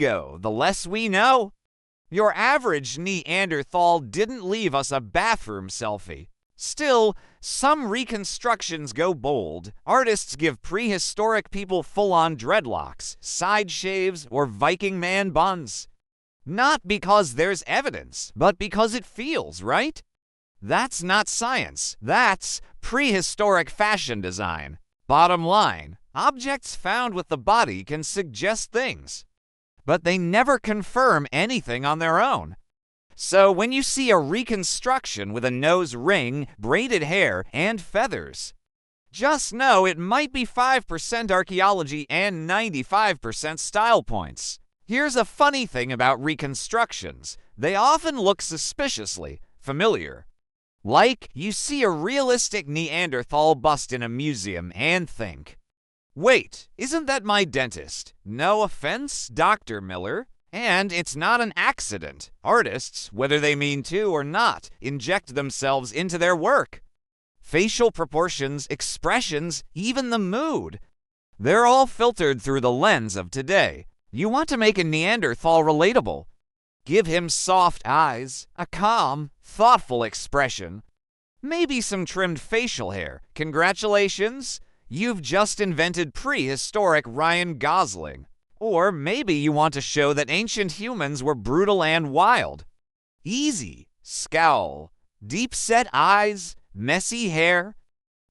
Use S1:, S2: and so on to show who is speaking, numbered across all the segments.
S1: go, the less we know. Your average Neanderthal didn't leave us a bathroom selfie. Still, some reconstructions go bold. Artists give prehistoric people full-on dreadlocks, side shaves, or Viking man buns. Not because there's evidence, but because it feels right. That's not science. That's prehistoric fashion design. Bottom line, objects found with the body can suggest things, but they never confirm anything on their own. So when you see a reconstruction with a nose ring, braided hair, and feathers, just know it might be 5% archaeology and 95% style points. Here's a funny thing about reconstructions. They often look suspiciously familiar. Like, you see a realistic Neanderthal bust in a museum and think, wait, isn't that my dentist? No offense, Dr. Miller. And it's not an accident. Artists, whether they mean to or not, inject themselves into their work. Facial proportions, expressions, even the mood. They're all filtered through the lens of today. You want to make a Neanderthal relatable. Give him soft eyes, a calm, thoughtful expression, maybe some trimmed facial hair. Congratulations, you've just invented prehistoric Ryan Gosling. Or maybe you want to show that ancient humans were brutal and wild. Easy, scowl, deep-set eyes, messy hair.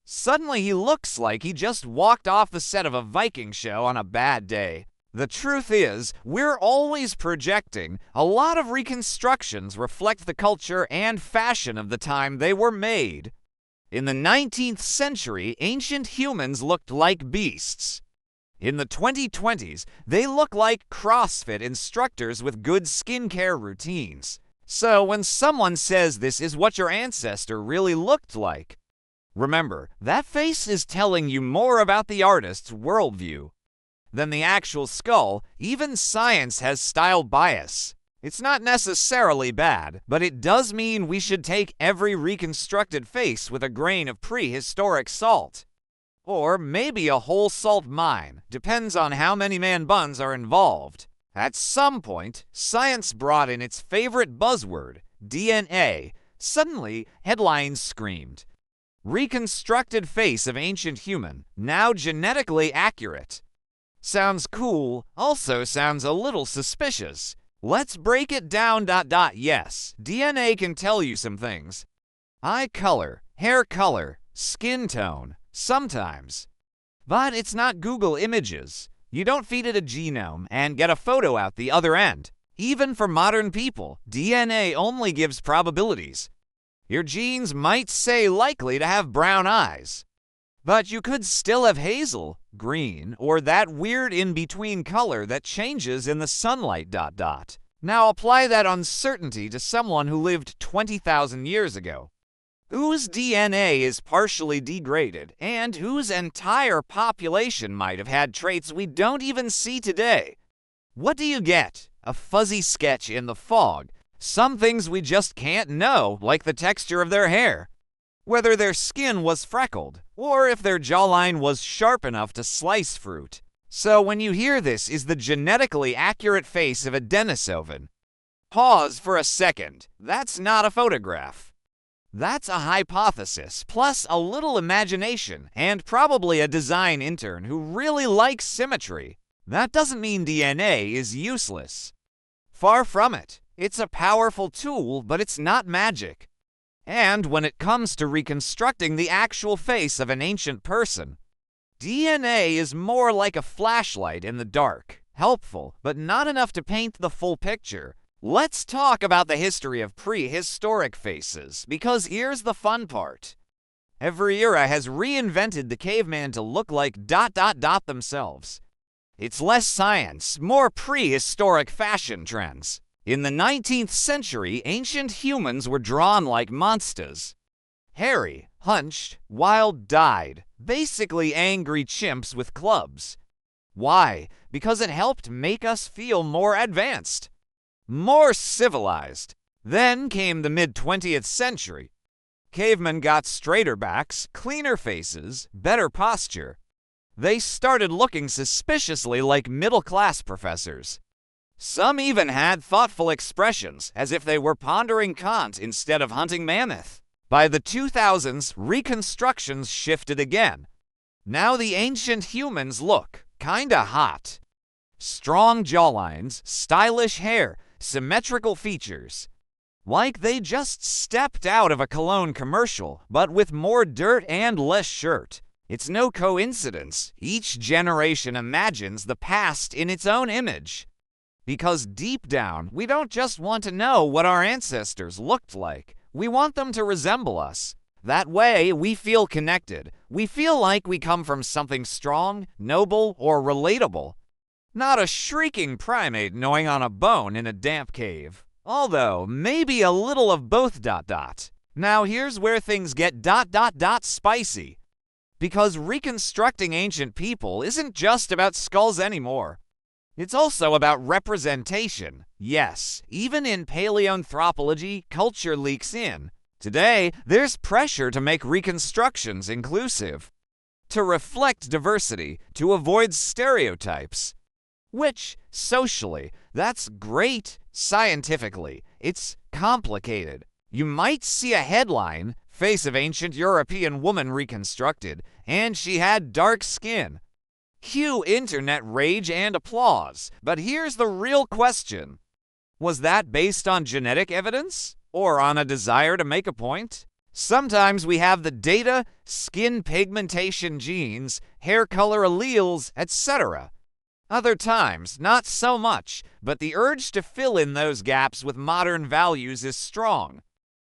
S1: Suddenly he looks like he just walked off the set of a Viking show on a bad day. The truth is, we're always projecting. A lot of reconstructions reflect the culture and fashion of the time they were made. In the 19th century, ancient humans looked like beasts. In the 2020s, they look like CrossFit instructors with good skincare routines. So when someone says this is what your ancestor really looked like, remember, that face is telling you more about the artist's worldview than the actual skull. Even science has style bias. It's not necessarily bad, but it does mean we should take every reconstructed face with a grain of prehistoric salt. Or maybe a whole salt mine, depends on how many man buns are involved. At some point, science brought in its favorite buzzword, DNA. Suddenly, headlines screamed, reconstructed face of ancient human, now genetically accurate. Sounds cool, also sounds a little suspicious. Let's break it down. Yes, DNA can tell you some things. Eye color, hair color, skin tone. Sometimes. But it's not Google Images. You don't feed it a genome and get a photo out the other end. Even for modern people, DNA only gives probabilities. Your genes might say likely to have brown eyes, but you could still have hazel, green, or that weird in-between color that changes in the sunlight. Now apply that uncertainty to someone who lived 20,000 years ago, whose DNA is partially degraded, and whose entire population might have had traits we don't even see today. What do you get? A fuzzy sketch in the fog. Some things we just can't know, like the texture of their hair, whether their skin was freckled, or if their jawline was sharp enough to slice fruit. So when you hear this is the genetically accurate face of a Denisovan, pause for a second. That's not a photograph. That's a hypothesis, plus a little imagination, and probably a design intern who really likes symmetry. That doesn't mean DNA is useless. Far from it. It's a powerful tool, but it's not magic. And when it comes to reconstructing the actual face of an ancient person, DNA is more like a flashlight in the dark. Helpful, but not enough to paint the full picture. Let's talk about the history of prehistoric faces, because here's the fun part. Every era has reinvented the caveman to look like ... themselves. It's less science, more prehistoric fashion trends. In the 19th century, ancient humans were drawn like monsters. Hairy, hunched, wild-eyed, basically angry chimps with clubs. Why? Because it helped make us feel more advanced, more civilized. Then came the mid-20th century. Cavemen got straighter backs, cleaner faces, better posture. They started looking suspiciously like middle-class professors. Some even had thoughtful expressions, as if they were pondering Kant instead of hunting mammoth. By the 2000s, reconstructions shifted again. Now the ancient humans look kinda hot. Strong jawlines, stylish hair, symmetrical features. Like they just stepped out of a cologne commercial, but with more dirt and less shirt. It's no coincidence. Each generation imagines the past in its own image. Because deep down, we don't just want to know what our ancestors looked like. We want them to resemble us. That way, we feel connected. We feel like we come from something strong, noble, or relatable. Not a shrieking primate gnawing on a bone in a damp cave. Although, maybe a little of both ... Now here's where things get ... spicy. Because reconstructing ancient people isn't just about skulls anymore. It's also about representation. Yes, even in paleoanthropology, culture leaks in. Today, there's pressure to make reconstructions inclusive, to reflect diversity, to avoid stereotypes. Which, socially, that's great. Scientifically, it's complicated. You might see a headline, "Face of Ancient European Woman Reconstructed, and she had dark skin." Cue internet rage and applause. But here's the real question. Was that based on genetic evidence? Or on a desire to make a point? Sometimes we have the data, skin pigmentation genes, hair color alleles, etc. Other times, not so much, but the urge to fill in those gaps with modern values is strong.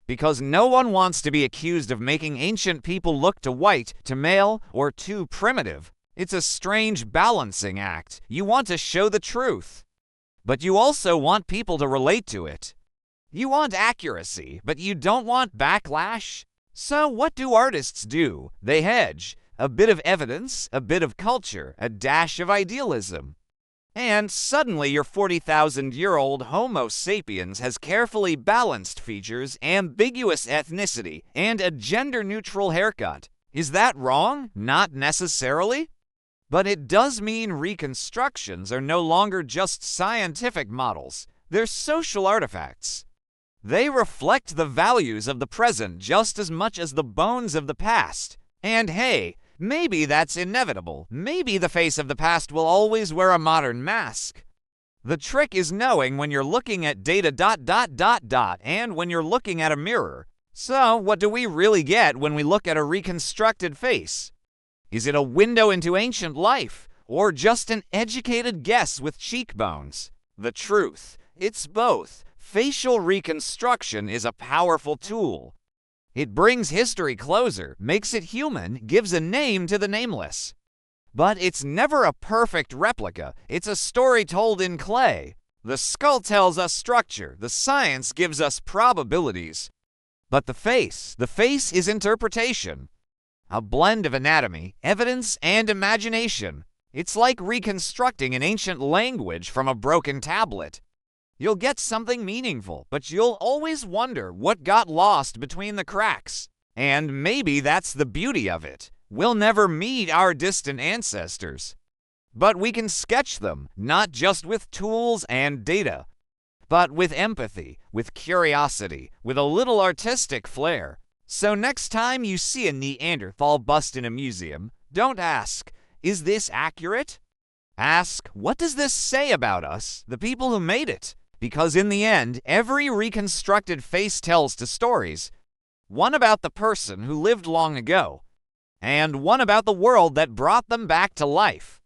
S1: Because no one wants to be accused of making ancient people look too white, too male, or too primitive. It's a strange balancing act. You want to show the truth, but you also want people to relate to it. You want accuracy, but you don't want backlash. So what do artists do? They hedge. A bit of evidence, a bit of culture, a dash of idealism. And suddenly your 40,000-year-old Homo sapiens has carefully balanced features, ambiguous ethnicity, and a gender-neutral haircut. Is that wrong? Not necessarily. But it does mean reconstructions are no longer just scientific models. They're social artifacts. They reflect the values of the present just as much as the bones of the past. And hey, maybe that's inevitable. Maybe the face of the past will always wear a modern mask. The trick is knowing when you're looking at data ... and when you're looking at a mirror. So, what do we really get when we look at a reconstructed face? Is it a window into ancient life, or just an educated guess with cheekbones? The truth, it's both. Facial reconstruction is a powerful tool. It brings history closer, makes it human, gives a name to the nameless. But it's never a perfect replica. It's a story told in clay. The skull tells us structure. The science gives us probabilities. But the face is interpretation. A blend of anatomy, evidence, and imagination. It's like reconstructing an ancient language from a broken tablet. You'll get something meaningful, but you'll always wonder what got lost between the cracks. And maybe that's the beauty of it. We'll never meet our distant ancestors. But we can sketch them, not just with tools and data, but with empathy, with curiosity, with a little artistic flair. So next time you see a Neanderthal bust in a museum, don't ask, "Is this accurate?" Ask, "What does this say about us, the people who made it?" Because in the end, every reconstructed face tells two stories. One about the person who lived long ago, and one about the world that brought them back to life.